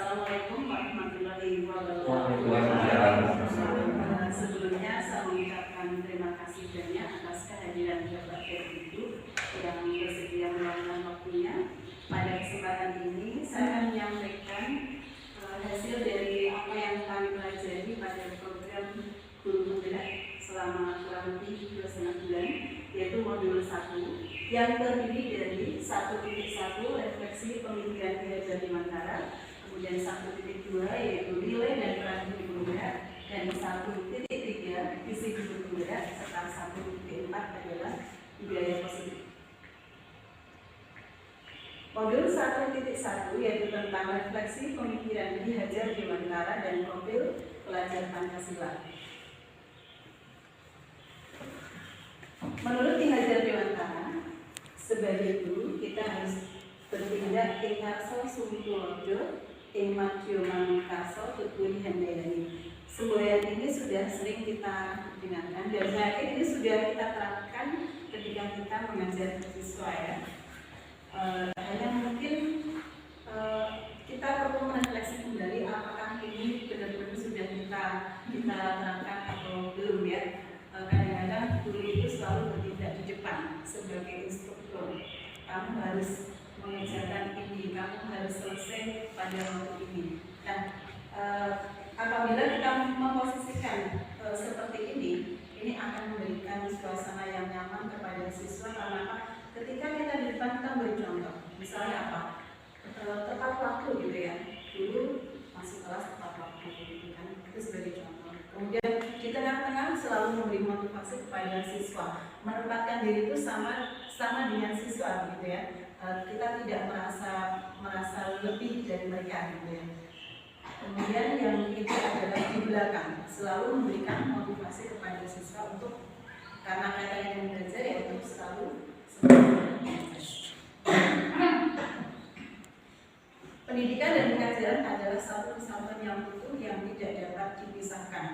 Assalamualaikum warahmatullahi wabarakatuh. Sebelumnya saya mengucapkan terima kasih banyak atas kehadiran Bapak Ibu yang bersedia meluangkan waktunya. Pada kesempatan ini saya akan menyampaikan hasil dari apa yang kami pelajari pada program Guru Penggerak selama kurang lebih 2,5 bulan, yaitu modul 1 yang terdiri dari 1.1 refleksi pemikiran Ki Hajar Dewantara, kemudian 1.2 yaitu nilai dan peran guru penggerak, dan 1.3 visi guru penggerak, serta 1.4 adalah budaya positif. Modul 1.1 yaitu tentang refleksi pemikiran Ki Hajar Dewantara dan profil pelajar Pancasila. Menurut Ki Hajar Dewantara, sebagai guru kita harus bertindak ing karsa sumtulojo ing madya manungkasa tuturi handayani. Semboyan ini sudah sering kita dengarkan dan saya yakin ini sudah kita terapkan ketika kita mengajar siswa ya. Hanya mungkin kita perlu merefleksi kembali apakah ini benar-benar sudah kita terapkan atau belum ya. Kadang-kadang guru itu selalu bertindak di depan sebagai instruktur. Kamu harus mengerjakan ini, kamu harus selesai pada waktu ini. Nah, apabila kita memposisikan seperti ini akan memberikan suasana yang nyaman kepada siswa. Karena apa? Ketika kita di depan kita beri contoh. Misalnya apa? Tepat waktu gitu ya. Dulu masuk kelas tepat waktu gitu kan. Itu sebagai contoh. Kemudian di tengah-tengah selalu memberi motivasi kepada siswa, menempatkan diri itu sama dengan siswa gitu ya. Kita tidak merasa lebih dari mereka gitu ya. Kemudian yang ketiga adalah di belakang, selalu memberikan motivasi kepada siswa untuk, karena katanya yang belajar ya untuk selalu pendidikan dan pengajaran adalah satu kesatuan yang utuh yang tidak dapat dipisahkan.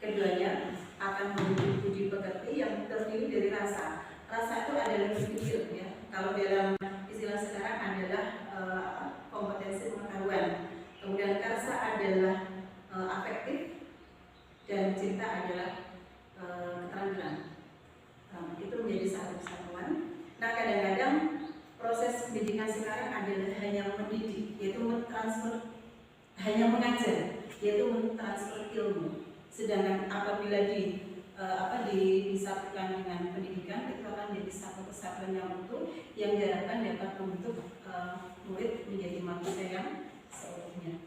Keduanya akan memiliki budi pekerti yang terdiri dari rasa. Rasa itu adalah berpikir ya. Kalau dalam istilah sekarang adalah kompetensi pengetahuan. Kemudian karsa adalah afektif dan cinta adalah keterampilan. Itu menjadi satu kesatuan. Nah, kadang-kadang proses pendidikan sekarang adalah hanya mendidik, yaitu mentransfer, hanya mengajar, yaitu mentransfer ilmu. Sedangkan apabila disatukan dengan pendidikan, itu akan menjadi satu kesatuan yang utuh yang diharapkan dapat membentuk murid menjadi manusia yang seutuhnya.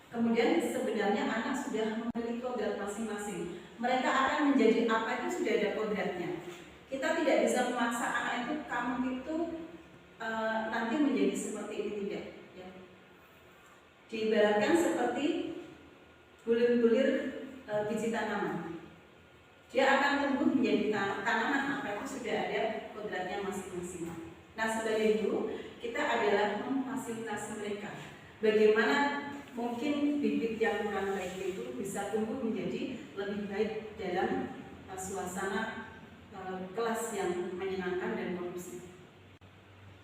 Kemudian sebenarnya anak sudah memiliki kodrat masing-masing. Mereka akan menjadi apa itu sudah ada kodratnya. Kita tidak bisa memaksa anak itu, kamu itu nanti menjadi seperti ini, tidak ya. Diibaratkan seperti bulir-bulir biji tanaman. Dia akan tumbuh menjadi tanaman apa itu sudah ada kodratnya masing-masing. Nah, sebagai guru kita adalah memfasilitasi mereka. Bagaimana mungkin bibit yang kurang baik itu bisa tumbuh menjadi lebih baik dalam suasana kelas yang menyenangkan dan kondusif.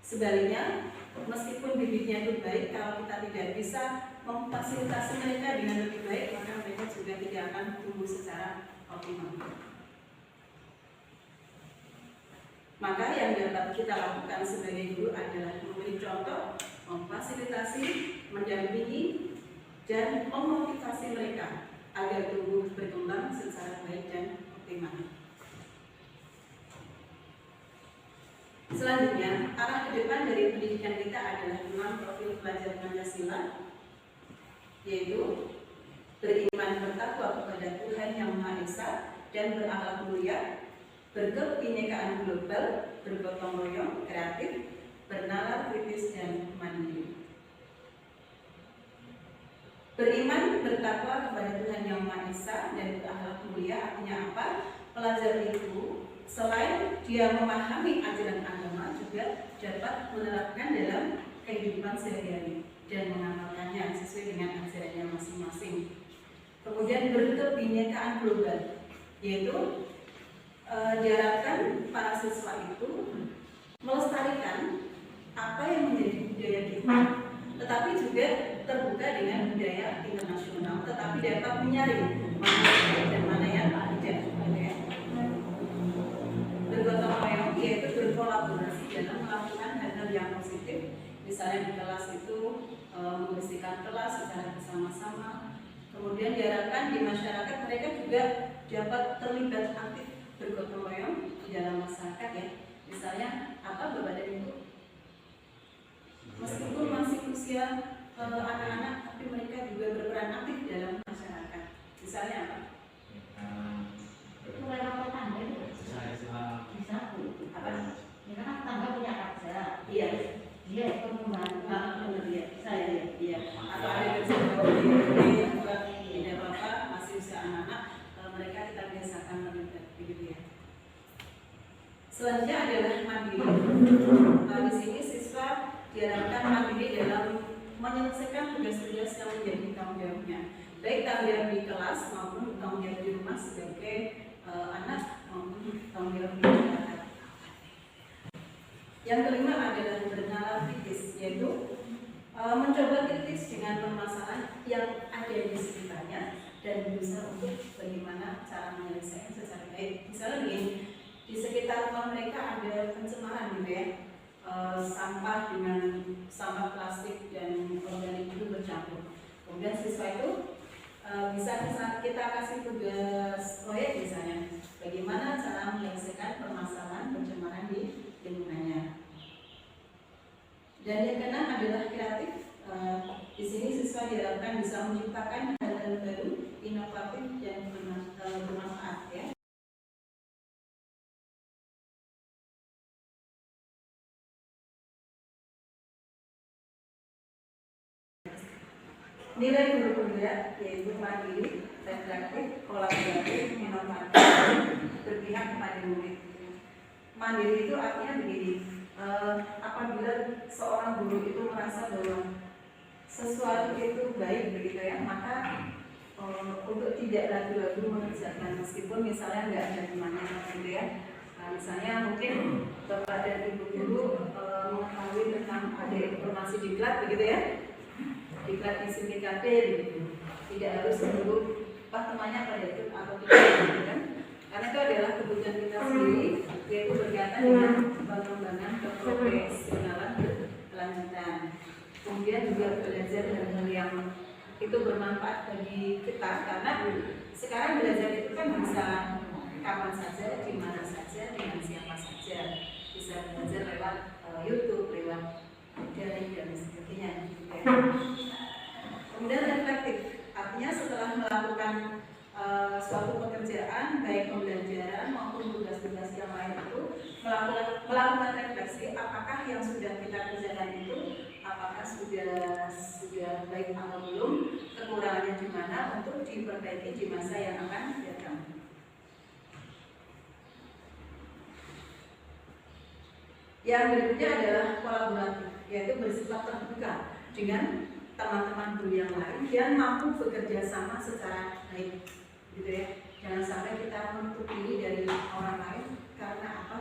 Sebaliknya, meskipun bibitnya itu baik, kalau kita tidak bisa memfasilitasi mereka dengan lebih baik, maka mereka juga tidak akan tumbuh secara optimal. Maka yang dapat kita lakukan sebagai guru adalah memberi contoh, memfasilitasi, mendampingi, dan memotivasi mereka agar tumbuh berkembang secara baik dan optimal. Selanjutnya, arah ke depan dari pendidikan kita adalah 6 profil pelajar Pancasila, yaitu beriman bertakwa kepada Tuhan Yang Maha Esa dan berakhlak mulia, berkebinekaan global, bergotong royong, kreatif, bernalar kritis dan mandiri. Beriman bertakwa kepada Tuhan Yang Maha Esa dan berakhlak mulia artinya apa? Pelajar itu selain dia memahami ajaran agama juga dapat menerapkan dalam kehidupan sehari-hari dan mengamalkannya sesuai dengan ajarannya masing-masing. Kemudian berkebinekaan global, yaitu diharapkan para siswa itu melestarikan apa yang menjadi budaya kita, tetapi juga terbuka dengan budaya internasional, tetapi dapat menyaring mana yang baik dan mana yang tidak. Bergotong royong yaitu berkolaborasi dalam melakukan hal-hal yang positif, misalnya di kelas itu membersihkan kelas secara bersama-sama. Kemudian diharapkan di masyarakat mereka juga dapat terlibat aktif bergotong royong di dalam masyarakat ya. Misalnya apa Bapak dan Ibu? Meskipun masih usia anak-anak, tapi mereka juga berperan aktif dalam masyarakat. Misalnya apa? Mulai lapor tangga itu bisa apa? Ya kan tangga punya kerja. Iya. Dia ikut membantu. Benar ya. Saya iya. Atau ada kerja tidak apa-apa, masih usia anak-anak, mereka kita biasakan terlibat begitu ya. Selanjutnya adalah mandiri. Di sini siswa diharapkan mandiri dalam menyelesaikan tugas-tugas yang menjadi tanggung jawabnya, baik tanggung jawab di kelas maupun tanggung jawab di rumah sebagai anak maupun tanggung jawab di masyarakat. Yang kelima adalah bernalar kritis, yaitu mencoba kritis dengan permasalahan yang ada di sekitarnya dan berusaha untuk bagaimana cara menyelesaikan secara baik. Misalnya begini, di sekitar rumah mereka ada pencemaran gitu ya, sampah dengan sampah plastik dan organik itu bercampur. Kemudian siswa itu bisa kita kasih tugas proyek misalnya, bagaimana cara menyelesaikan permasalahan pencemaran di lingkungannya. Dan yang keenam adalah kreatif. Di sini siswa diharapkan bisa menciptakan hal-hal baru, inovatif dan bermanfaat ya. Nilai guru berat yaitu mandiri, reflektif, kolaboratif, inovatif, berpihak kepada murid. Mandiri itu artinya begini, apabila seorang guru itu merasa bahwa sesuatu itu baik begitu ya, maka untuk tidak ragu-ragu mengerjakan meskipun misalnya nggak ada temannya gitu ya. Misalnya mungkin Bapak dan Ibu guru mengetahui tentang ada informasi diklat begitu ya, diklat di SIMPKD begitu, tidak harus menunggu temannya pada itu atau tidak gitu kan, karena itu adalah kebutuhan kita sendiri, yaitu berkaitan dengan pengembangan keprofesionalan berkelanjutan. Kemudian juga belajar hal-hal yang itu bermanfaat bagi kita, karena sekarang belajar itu kan bisa kapan saja, di mana saja, dengan siapa saja, bisa belajar lewat YouTube, lewat daring dan sebagainya. Kemudian reflektif, artinya setelah melakukan suatu pekerjaan, baik pembelajaran maupun tugas-tugas yang lain itu, melakukan refleksi apakah yang sudah kita kerjakan itu apakah sudah baik atau belum, kekurangannya di mana untuk diperbaiki di masa yang akan datang. Yang berikutnya adalah kolaboratif, yaitu bersifat terbuka dengan teman-teman guru yang lain dan mampu bekerja sama secara baik, gitu ya. Jangan sampai kita menutup diri dari orang lain, karena apa?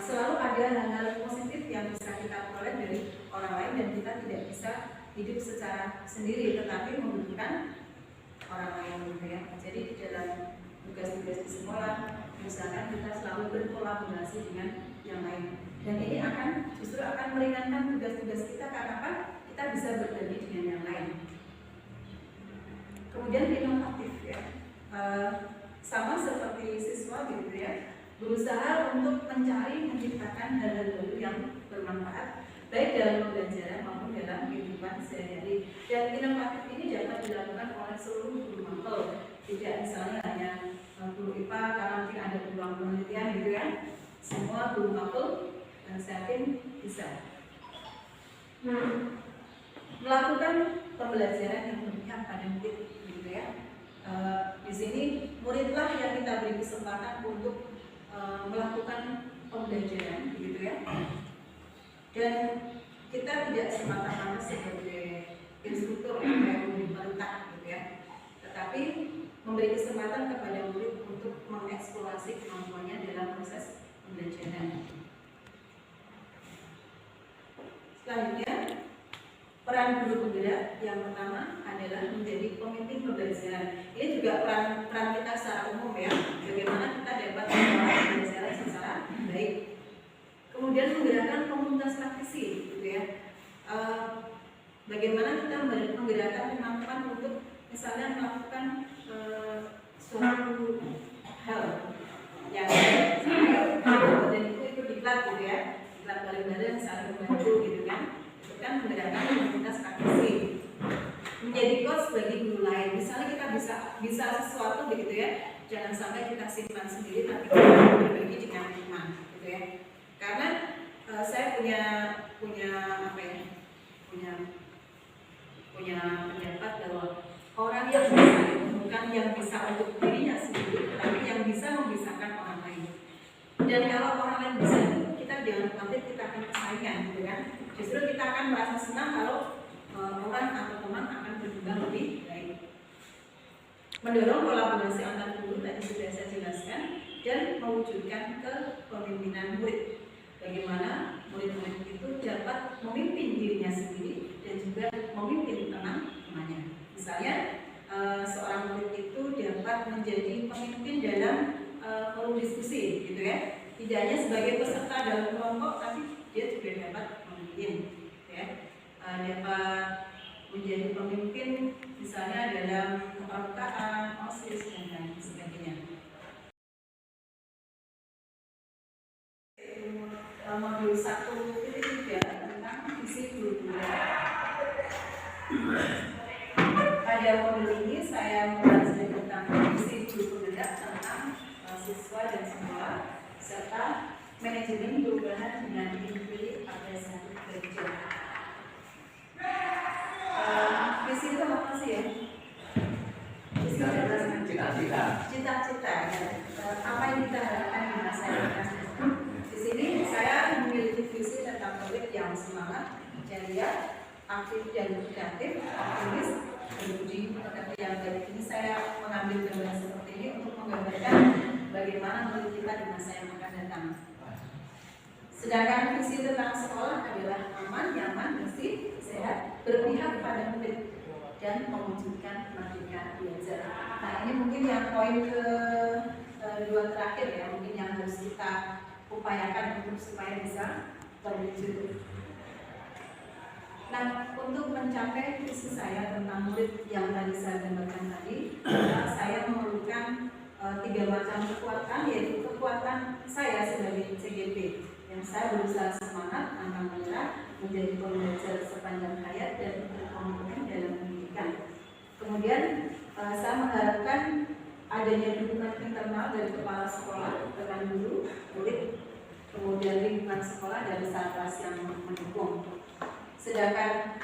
Selalu ada hal-hal positif yang bisa kita peroleh dari orang lain dan kita tidak bisa hidup secara sendiri, tetapi membutuhkan orang lain, gitu ya. Jadi di dalam tugas-tugas di sekolah, misalkan kita selalu berkolaborasi dengan yang lain, dan ini justru akan meringankan tugas-tugas kita karena apa? Kita bisa berbagi dengan yang lain. Kemudian inovatif ya, sama seperti siswa gitu ya, berusaha untuk menciptakan hal-hal baru yang bermanfaat baik dalam pembelajaran maupun dalam kehidupan sehari-hari. Dan inovatif ini dapat dilakukan oleh seluruh guru mapel, tidak misalnya hanya guru IPA karena mungkin ada peluang penelitian gitu ya. Semua guru mapel dan saya yakin bisa melakukan pembelajaran yang berpihak pada murid, gitu ya. Di sini muridlah yang kita beri kesempatan untuk melakukan pembelajaran, gitu ya. Dan kita tidak semata-mata sebagai instruktur yang memberi perintah, gitu ya, tetapi memberi kesempatan kepada murid untuk mengeksplorasi kemampuannya dalam proses pembelajaran. Selanjutnya, peran guru penggerak yang pertama adalah menjadi pemimpin pembelajaran. Ini juga peran kita secara umum ya, bagaimana kita dapat mengelola pembelajaran secara baik. Kemudian menggerakkan komunitas praktisi, gitu ya. Bagaimana kita menggerakkan teman-teman untuk misalnya melakukan suatu hal yang dan itu ikut diklat gitu ya, diklat bareng-bareng saling membantu gitu kan. Itu kan menggerakkan komunitas praktisi. Menjadi coach bagi guru lain, misalnya kita bisa sesuatu begitu ya, jangan sampai kita simpan sendiri tapi kita berbagi dengan teman gitu ya. Karena saya punya apa ya, punya pendapat bahwa orang yang bisa bukan yang bisa untuk dirinya sendiri, tapi yang bisa memisahkan orang lain. Dan kalau orang lain bisa itu, kita jangan khawatir kita akan persaingan, gitu kan? Justru kita akan merasa senang kalau orang atau teman akan berkembang lebih baik. Mendorong kolaborasi antar guru tadi sudah saya jelaskan dan mewujudkan kepemimpinan murid. Bagaimana murid-murid itu dapat memimpin dirinya sendiri dan juga memimpin teman-temannya. Misalnya seorang murid itu dapat menjadi pemimpin dalam forum diskusi, gitu ya. Tidak hanya sebagai peserta dalam kelompok, tapi dia juga dapat memimpin, ya. Dapat menjadi pemimpin misalnya dalam kepesertaan, OSIS dan lain sebagainya. Modul 1.3 tentang visi guru penggerak. Pada modul ini saya membahas tentang visi guru penggerak tentang siswa dan sekolah serta manajemen perubahan dengan inti apresiasi kerja. Visi itu apa sih ya? Visi adalah cita-cita ya. Apa yang kita harapkan di masa depan. Di sini saya memiliki visi tentang murid yang semangat, ceria, aktif dan kreatif, optimis, berbudi pekerti yang baik. Ini saya mengambil gambar seperti ini untuk menggambarkan bagaimana murid kita di masa yang akan datang. Sedangkan visi tentang sekolah adalah aman, nyaman, bersih, sehat, berpihak pada murid dan mewujudkan merdeka belajar. Nah, ini mungkin yang poin kedua terakhir ya, mungkin yang harus kita upayakan untuk supaya bisa terwujud. Nah, untuk mencapai visi saya tentang murid yang tadi saya gambarkan tadi, saya memerlukan 3 macam kekuatan, yaitu kekuatan saya sebagai CGP yang saya berusaha semangat, pantang menyerah, menjadi pembelajar sepanjang hayat dan berkomitmen dalam pendidikan. Kemudian saya mengharapkan adanya dukungan internal dari kepala sekolah, rekan guru, murid, kemudian lingkungan sekolah dan satgas yang mendukung. Sedangkan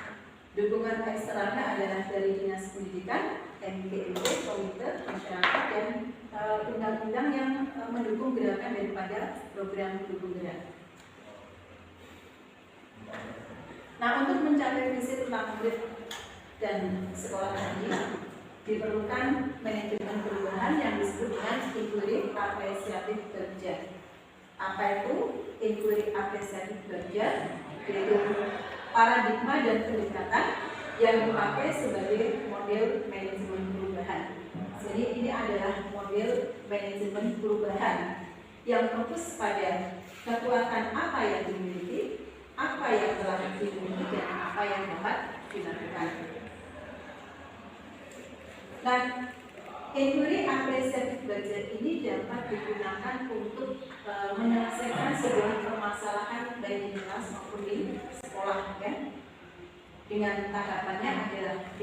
dukungan eksternalnya adalah dari Dinas Pendidikan, MKMD, Komite, masyarakat, dan undang-undang yang mendukung gerakan daripada program guru penggerak. Nah, untuk mencapai visi tentang murid dan sekolah tadi diperlukan manajemen perubahan yang disebut dengan inklusif apresiatif kerja. Apa itu inklusif apresiatif kerja? Yaitu paradigma dan pendekatan yang dipakai sebagai model manajemen perubahan. Jadi ini adalah model manajemen perubahan yang fokus pada kekuatan apa yang dimiliki, apa yang telah dimiliki, dan apa yang dapat dilakukan. Dan inklusif apresiatif belajar ini dapat digunakan untuk menyelesaikan sebuah permasalahan baik di kelas maupun di sekolah, ya. Dengan tahapannya adalah D,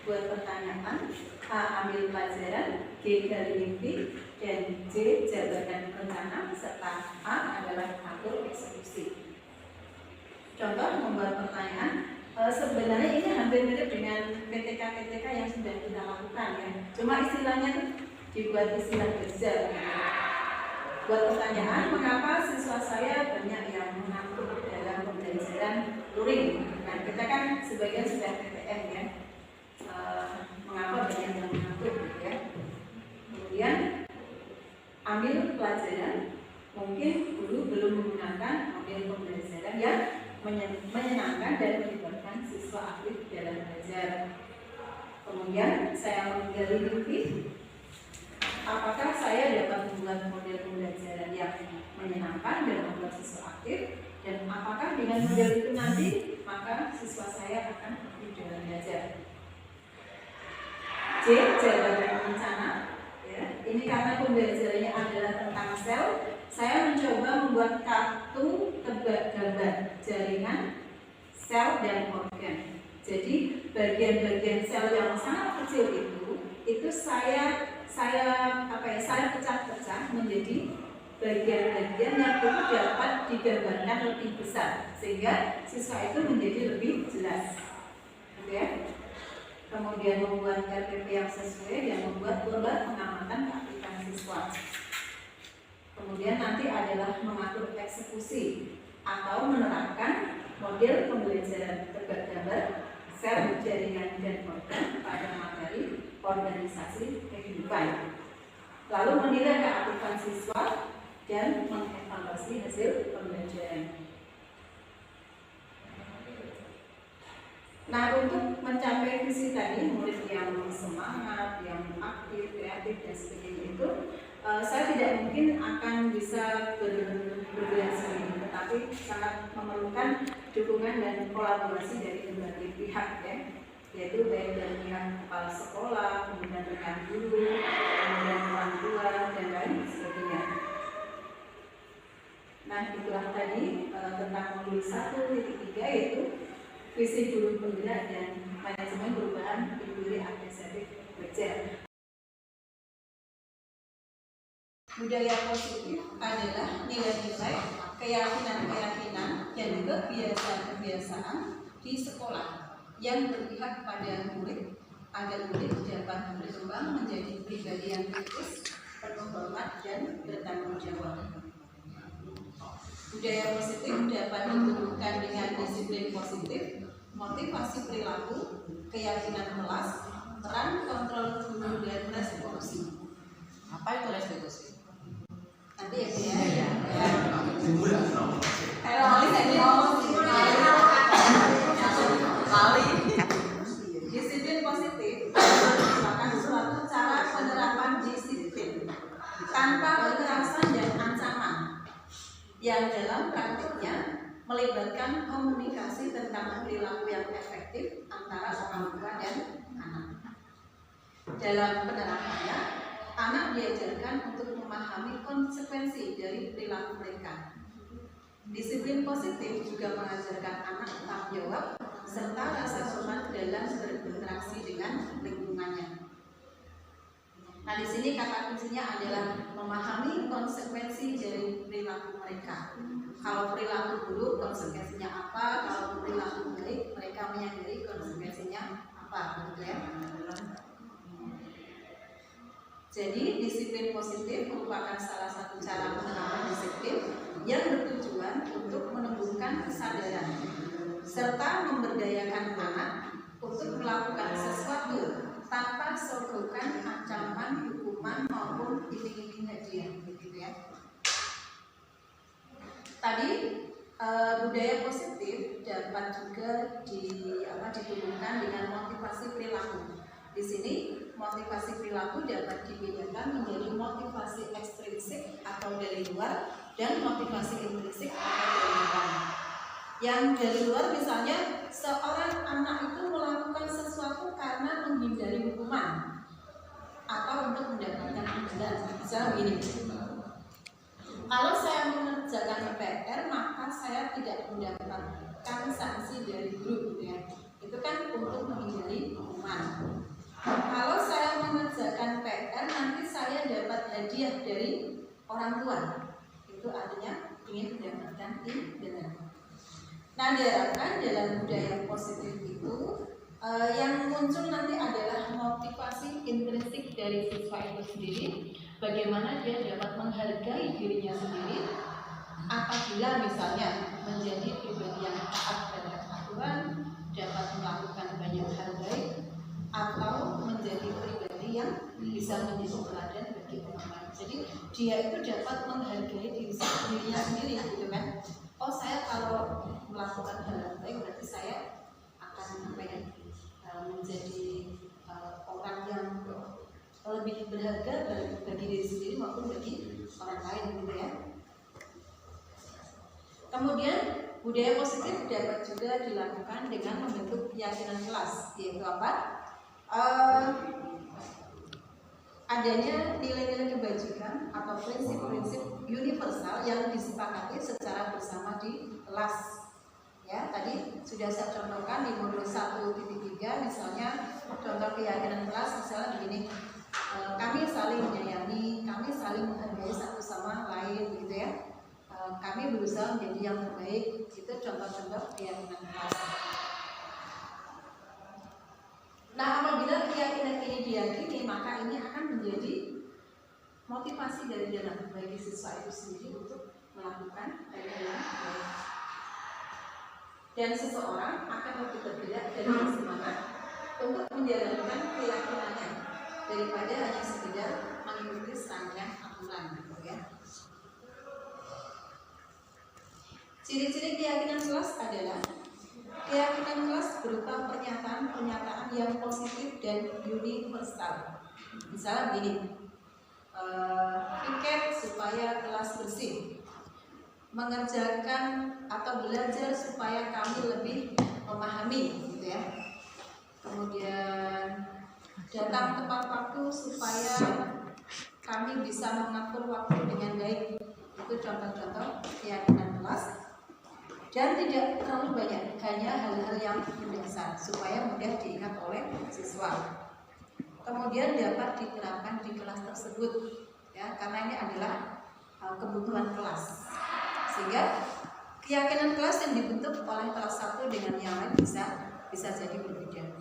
buat pertanyaan, A, ambil pelajaran, G, gali mimpi, dan J, jabarkan rencana, serta A adalah atur eksekusi. Contoh membuat pertanyaan, sebenarnya ini hampir mirip dengan PTK yang sudah kita lakukan, ya. Cuma istilahnya itu dibuat istilah kerja. Buat pertanyaan, mengapa siswa saya banyak yang mengantuk dalam pembelajaran luring? Nah, kita kan sebagian sudah PTM, ya. Mengapa banyak yang mengantuk, ya? Kemudian ambil pelajaran, mungkin guru belum menggunakan model pembelajaran yang menyenangkan dan melibatkan siswa aktif dalam belajar. Kemudian saya menggali lebih, apakah saya dapat membuat model pembelajaran yang menyenangkan dan membuat siswa aktif, dan apakah dengan model itu nanti maka siswa saya akan aktif dalam belajar. C. Jawaban rencana. Ya, ini karena pembelajarannya adalah tentang sel, saya mencoba membuat kartu tebak gambar jaringan sel dan organ. Jadi bagian-bagian sel yang sangat kecil itu saya pecah-pecah menjadi bagian-bagian yang perlu dapat digambarkan lebih besar sehingga siswa itu menjadi lebih jelas. Oke? Kemudian membuat RPP yang sesuai dan membuat lomba pengamatan keaktifan siswa. Kemudian nanti adalah mengatur eksekusi atau menerapkan model pembelajaran tebak gambar sel, jaringan, dan organ pada materi organisasi kehidupan. Lalu menilai keaktifan siswa dan mengevaluasi hasil pembelajaran. Nah, untuk mencapai visi tadi, murid yang semangat, yang aktif, kreatif, dan sebagainya itu, saya tidak mungkin akan bisa bergerak sendiri, tetapi sangat memerlukan dukungan dan kolaborasi dari berbagai pihak, ya, yaitu baik dari pihak kepala sekolah, kemudian rekan guru, kemudian orang tua, dan lain sebagainya. Nah, itulah tadi tentang modul 1.3, yaitu visi guru penggerak dan manajemen perubahan industri administratif belajar. Budaya positif adalah nilai-nilai, keyakinan-keyakinan, dan juga kebiasaan-kebiasaan di sekolah yang berpihak pada murid agar murid dapat berkembang menjadi pribadi yang kritis, penuh hormat, dan bertanggung jawab. Budaya positif dapat ditumbuhkan dengan disiplin positif, motivasi perilaku, keyakinan kelas, peran kontrol guru, dan restitusi. Apa itu restitusi? Nanti ya, disiplin positif merupakan suatu cara penerapan disiplin tanpa kekerasan dan ancaman, yang dalam praktiknya melibatkan komunikasi tentang perilaku yang efektif antara orang tua dan anak. Dalam penerapannya, anak diajarkan untuk memahami konsekuensi dari perilaku mereka. Disiplin positif juga mengajarkan anak tanggung jawab serta rasa hormat dalam berinteraksi dengan lingkungannya. Nah, di sini kata kuncinya adalah memahami konsekuensi dari perilaku mereka. Kalau perilaku buruk, konsekuensinya apa? Kalau perilaku baik, mereka menyadari konsekuensinya apa, gitu ya. Jadi, disiplin positif merupakan salah satu cara penerapan disiplin yang bertujuan untuk menumbuhkan kesadaran serta memberdayakan anak untuk melakukan sesuatu tanpa sorotan ancaman, hukuman maupun iming-iming hadiah, gitu ya. Tadi budaya positif dapat juga ditumbuhkan dengan motivasi perilaku. Di sini motivasi perilaku dapat dibedakan menjadi motivasi ekstrinsik atau dari luar dan motivasi intrinsik atau dari dalam. Yang dari luar misalnya seorang anak itu melakukan sesuatu karena menghindari hukuman atau untuk mendapatkan imbalan. Misalnya begini, kalau saya mengerjakan PR maka saya tidak mendapatkan sanksi dari guru, gitu ya. Itu kan untuk menghindari hukuman. Kalau saya mengerjakan PR nanti saya dapat hadiah dari orang tua. Itu artinya ingin mendapatkan imbalan. Nah, diharapkan dalam budaya positif itu yang muncul nanti adalah motivasi intrinsik dari siswa itu sendiri, bagaimana dia dapat menghargai dirinya sendiri apabila misalnya menjadi pribadi yang taat pada aturan, dapat melakukan banyak hal baik, atau menjadi pribadi yang bisa menjadi teladan bagi orang lain. Jadi dia itu dapat menghargai dirinya sendiri, gitu kan? Oh, saya kalau melakukan hal yang baik, berarti saya akan menjadi orang yang lebih berharga bagi diri sendiri maupun bagi orang lain, gitu ya. Kemudian budaya positif dapat juga dilakukan dengan membentuk keyakinan kelas, yaitu apa? Adanya nilai-nilai kebajikan atau prinsip-prinsip universal yang disepakati secara bersama di kelas. Ya, tadi sudah saya contohkan di modul 1.3, misalnya contoh keyakinan kelas misalnya begini, kami saling menyayangi, kami saling menghargai satu sama lain, gitu ya. Kami berusaha menjadi yang terbaik. Itu contoh-contoh keyakinan kelas. Nah, apabila keyakinan ini diyakini, maka ini akan menjadi motivasi dari dalam bagi siswa itu sendiri untuk melakukan hal yang baik. Dan seseorang akan lebih tergerak dan bersemangat untuk menjalankan keyakinannya daripada hanya sekedar mengikuti serangkaian aturan, gitu ya. Ciri-ciri keyakinan kelas adalah keyakinan kelas berupa pernyataan-pernyataan yang positif dan universal. Misalnya begini, piket supaya kelas bersih, mengerjakan atau belajar supaya kami lebih memahami, gitu ya. Kemudian datang tepat waktu supaya kami bisa mengatur waktu dengan baik. Itu contoh-contoh keyakinan kelas. Dan tidak terlalu banyak, hanya hal-hal yang mendasar supaya mudah diingat oleh siswa. Kemudian dapat diterapkan di kelas tersebut, ya, karena ini adalah kebutuhan kelas. Sehingga keyakinan kelas yang dibentuk oleh kelas satu dengan yang lain bisa jadi berbeda.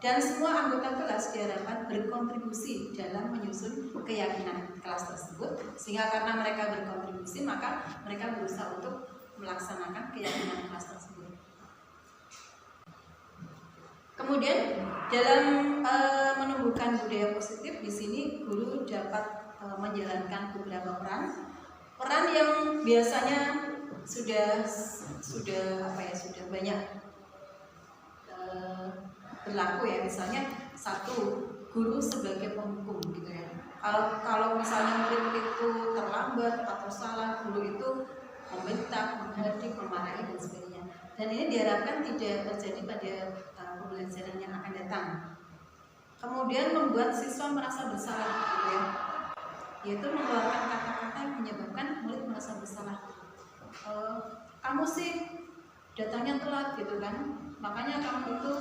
Dan semua anggota kelas diharapkan berkontribusi dalam menyusun keyakinan kelas tersebut, sehingga karena mereka berkontribusi maka mereka berusaha untuk melaksanakan keyakinan kelas tersebut. Kemudian dalam menumbuhkan budaya positif, di sini guru dapat menjalankan beberapa peran yang biasanya sudah banyak berlaku, ya. Misalnya satu, guru sebagai penghukum, gitu ya. Kalau misalnya murid itu terlambat atau salah, guru itu membentak, menghardik, memarahi, dan sebagainya. Dan ini diharapkan tidak terjadi pada pembelajaran yang akan datang. Kemudian membuat siswa merasa bersalah, gitu ya, yaitu mengeluarkan kata-kata yang menyebabkan murid merasa bersalah. Kamu sih datangnya telat, gitu kan, makanya kamu itu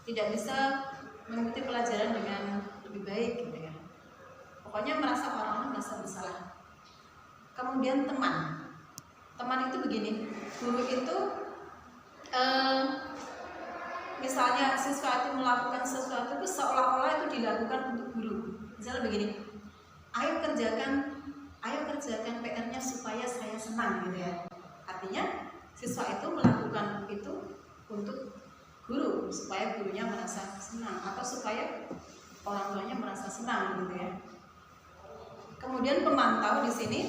tidak bisa mengikuti pelajaran dengan lebih baik, gitu ya. Pokoknya orang merasa bersalah. Kemudian teman itu begini, guru itu misalnya siswa itu melakukan sesuatu itu seolah-olah itu dilakukan untuk guru. Misalnya begini, ayo kerjakan PR-nya supaya saya senang, gitu ya. Artinya siswa itu melakukan itu untuk guru, supaya gurunya merasa senang atau supaya orang tuanya merasa senang, gitu ya. Kemudian pemantau di sini,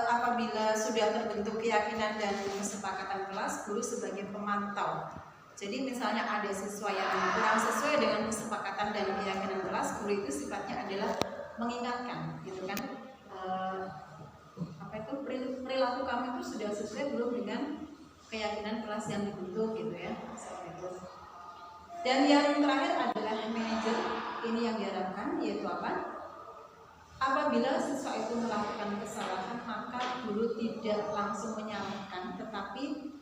apabila sudah terbentuk keyakinan dan kesepakatan kelas, guru sebagai pemantau. Jadi misalnya ada siswa yang kurang sesuai dengan kesepakatan dan keyakinan kelas, guru itu sifatnya adalah mengingatkan, gitu kan, perilaku kamu itu sudah sesuai belum dengan keyakinan kelas yang dibentuk, gitu ya. Dan yang terakhir adalah manajer. Ini yang diharapkan, yaitu apa? Apabila siswa itu melakukan kesalahan, maka guru tidak langsung menyalahkan, tetapi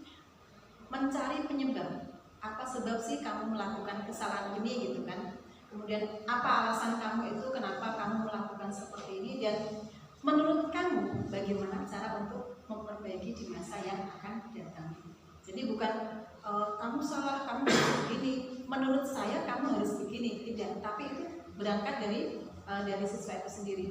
mencari penyebab. Apa sebab sih kamu melakukan kesalahan ini, gitu kan? Kemudian apa alasan kamu itu, kenapa kamu melakukan seperti ini, dan menurut kamu bagaimana cara untuk memperbaiki di masa yang akan datang. Jadi bukan kamu salah, kamu harus begini, menurut saya kamu harus begini, tidak. Tapi itu berangkat dari siswa itu sendiri.